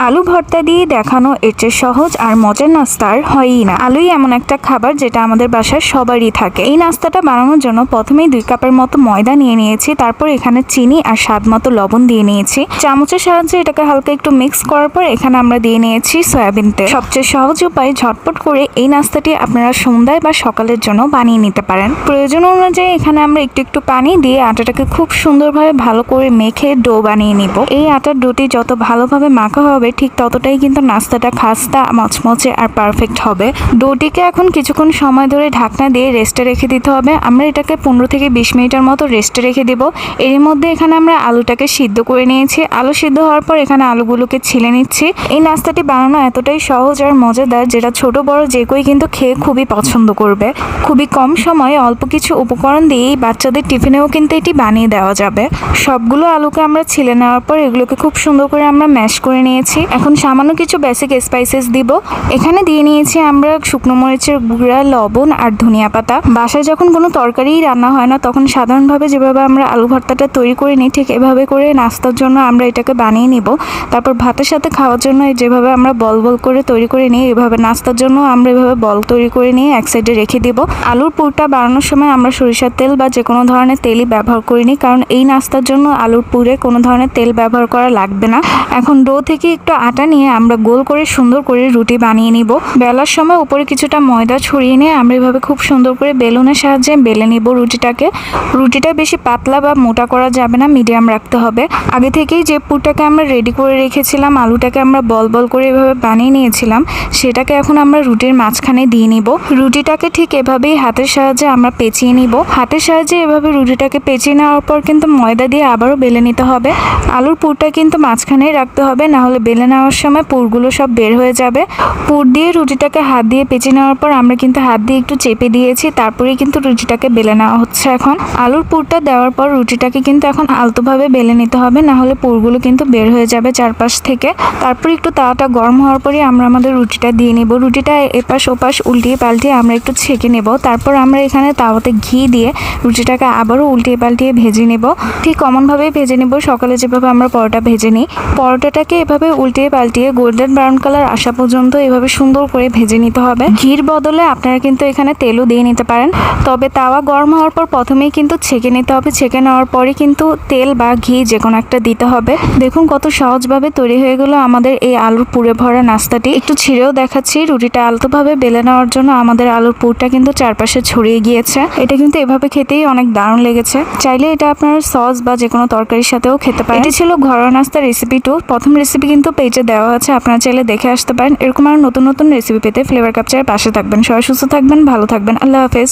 আলু ভর্তা দিয়ে দেখানো এর চেয়ে সহজ আর মজার নাস্তা আর হয়ই না। আলুই এমন একটা খাবার যেটা আমাদের বাসায় সবারই থাকে। এই নাস্তাটা বানানোর জন্য প্রথমেই 2 কাপের মতো ময়দা নিয়ে নিয়েছি, তারপর এখানে চিনি আর স্বাদ মতো লবণ দিয়ে নিয়েছি। চামচের সাহায্যে এটাকে হালকা একটু মিক্স করার পর এখানে আমরা দিয়ে নিয়েছি সয়াবিন তেল। সবচেয়ে সহজ উপায় ঝটপট করে এই নাস্তাটি আপনারা সন্ধ্যায় বা সকালের জন্য বানিয়ে নিতে পারেন। প্রয়োজন অনুযায়ী এখানে আমরা একটু একটু পানি দিয়ে আটাটাকে খুব সুন্দরভাবে ভালো করে মেখে ডো বানিয়ে নিব। এই আটার ডোটি যত ভালোভাবে মাখা হবে ঠিক ততটাই কিন্তু নাস্তাটা খাস্তা, মচমচে আর পারফেক্ট হবে। ডোটিকে এখন কিছুক্ষণ সময় ধরে ঢাকনা দিয়ে রেস্টে রেখে দিতে হবে। আমরা এটাকে 15 থেকে 20 মিনিটের মতো রেস্টে রেখে দেব। এর মধ্যে এখানে আমরা আলুটাকে সিদ্ধ করে নিয়েছি। আলু সিদ্ধ হওয়ার পর এখানে আলুগুলোকে ছিলে নিচ্ছি। এই নাস্তাটি বানানো এতটাই সহজ আর মজাদার যেটা ছোট বড় যে কেউই কিন্তু খেয়ে খুবই পছন্দ করবে। খুবই কম সময়ে অল্প কিছু উপকরণ দিয়েই বাচ্চাদের টিফিনেও কিন্তু এটি বানিয়ে দেওয়া যাবে। সবগুলো আলুকে আমরা ছিলে নেওয়ার পর এগুলোকে খুব সুন্দর করে আমরা ম্যাশ করে নিয়েছি। এখন সামান্য কিছু বেসিক স্পাইসেস দিব। এখানে দিয়ে নিয়েছি আমরা শুকনো মরিচের গুঁড়া, লবণ আর ধনিয়া পাতা। বাসায় যখন কোনো তরকারি রান্না হয় না তখন সাধারণভাবে যেভাবে আমরা আলু ভর্তাটা তৈরি করে নিই ঠিক এভাবে করে নাস্তার জন্য আমরা এটাকে বানিয়ে নিব। তারপর ভাতের সাথে খাওয়ার জন্য যেভাবে আমরা বল বল করে তৈরি করে নিই এভাবে নাস্তার জন্য আমরা এভাবে বল তৈরি করে নিয়ে এক সাইডে রেখে দিব। আলুর পুরটা বানানোর সময় আমরা সরিষার তেল বা যে কোনো ধরনের তেলই ব্যবহার করিনি, কারণ এই নাস্তার জন্য আলুর পুরে কোনো ধরনের তেল ব্যবহার করা লাগবে না। এখন ডো থেকে একটু আটা নিয়ে আমরা গোল করে সুন্দর করে রুটি বানিয়ে নিব। বেলার সময় উপরে কিছুটা ময়দা ছড়িয়ে নিয়ে আমরা এভাবে খুব সুন্দর করে বেলুনের সাহায্যে বেলে নিব রুটিটাকে। রুটিটা বেশি পাতলা বা মোটা করা যাবে না, মিডিয়াম রাখতে হবে। আগে থেকেই যে পুরটাকে আমরা রেডি করে রেখেছিলাম, আলুটাকে আমরা বল বল করে এভাবে বানিয়ে নিয়েছিলাম, সেটাকে এখন আমরা রুটির মাঝখানে দিয়ে নিব। রুটিটাকে ঠিক এভাবেই হাতের সাহায্যে আমরা পেঁচিয়ে নিব। হাতের সাহায্যে এভাবে রুটিটাকে পেঁচিয়ে নেওয়ার পর কিন্তু ময়দা দিয়ে আবারও বেলে নিতে হবে। আলুর পুরটা কিন্তু মাঝখানেই রাখতে হবে, না হলে বেলে নেওয়ার সময় পুরগুলো সব বের হয়ে যাবে। পুর দিয়ে রুটিটাকে হাত দিয়ে পেঁচিয়ে নেওয়ার পর আমরা কিন্তু হাত দিয়ে একটু চেপে দিয়েছি, তারপরেই কিন্তু রুটিটাকে বেলে নেওয়া হচ্ছে। এখন আলুর পুরটা দেওয়ার পর রুটিটাকে কিন্তু এখন আলতোভাবে বেলে নিতে হবে, না হলে পুরগুলো কিন্তু বের হয়ে যাবে চারপাশ থেকে। তারপর একটু তাওয়াটা গরম হওয়ার পরই আমরা আমাদের রুটিটা দিয়ে নিব। রুটিটা এপাশ ওপাশ উল্টিয়ে পাল্টিয়ে আমরা একটু ছেঁকে নেব। তারপর আমরা এখানে তাওয়াতে ঘি দিয়ে রুটিটাকে আবারও উল্টিয়ে পাল্টিয়ে ভেজে নেব। ঠিক কমনভাবেই ভেজে নেব, সকালে যেভাবে আমরা পরোটা ভেজে নিই। পরোটাটাকে এভাবে উল্টিয়ে পাল্টিয়ে গোল্ডেন ব্রাউন কালার আসা পর্যন্ত এভাবে সুন্দর করে ভেজে নিতে হবে। ঘির বদলে আপনারা কিন্তু এখানে তেলও দিয়ে নিতে পারেন, তবে তাওয়া গরম হওয়ার পর প্রথমেই কিন্তু ছেঁকে নিতে হবে। ছেঁকে নেওয়ার পরে কিন্তু তেল বা ঘি যে কোনো একটা দিতে হবে। দেখুন কত সহজভাবে তৈরি হয়ে গেল আমাদের এই আলুর পুরে ভরা নাস্তাটি। একটু ছিঁড়েও দেখাচ্ছি, রুটিটা আলতোভাবে বেলে নেওয়ার জন্য আমাদের আলুর পুরটা কিন্তু চারপাশে ছড়িয়ে গিয়েছে। এটা কিন্তু এভাবে খেতেই অনেক দারুণ লেগেছে। চাইলে এটা আপনার সস বা যে কোনো তরকারির সাথেও খেতে পারেন। এটি ছিল ঘরোয়া নাস্তা রেসিপি 2। প্রথম রেসিপি কিন্তু পেজে দেওয়া আছে, আপনারা চাইলে দেখে আসতে পারেন। এরকম আরো নতুন নতুন রেসিপি পেতে ফ্লেভার ক্যাপচারের পাশে থাকবেন। সবাই সুস্থ থাকবেন, ভালো থাকবেন। আল্লাহ হাফেজ।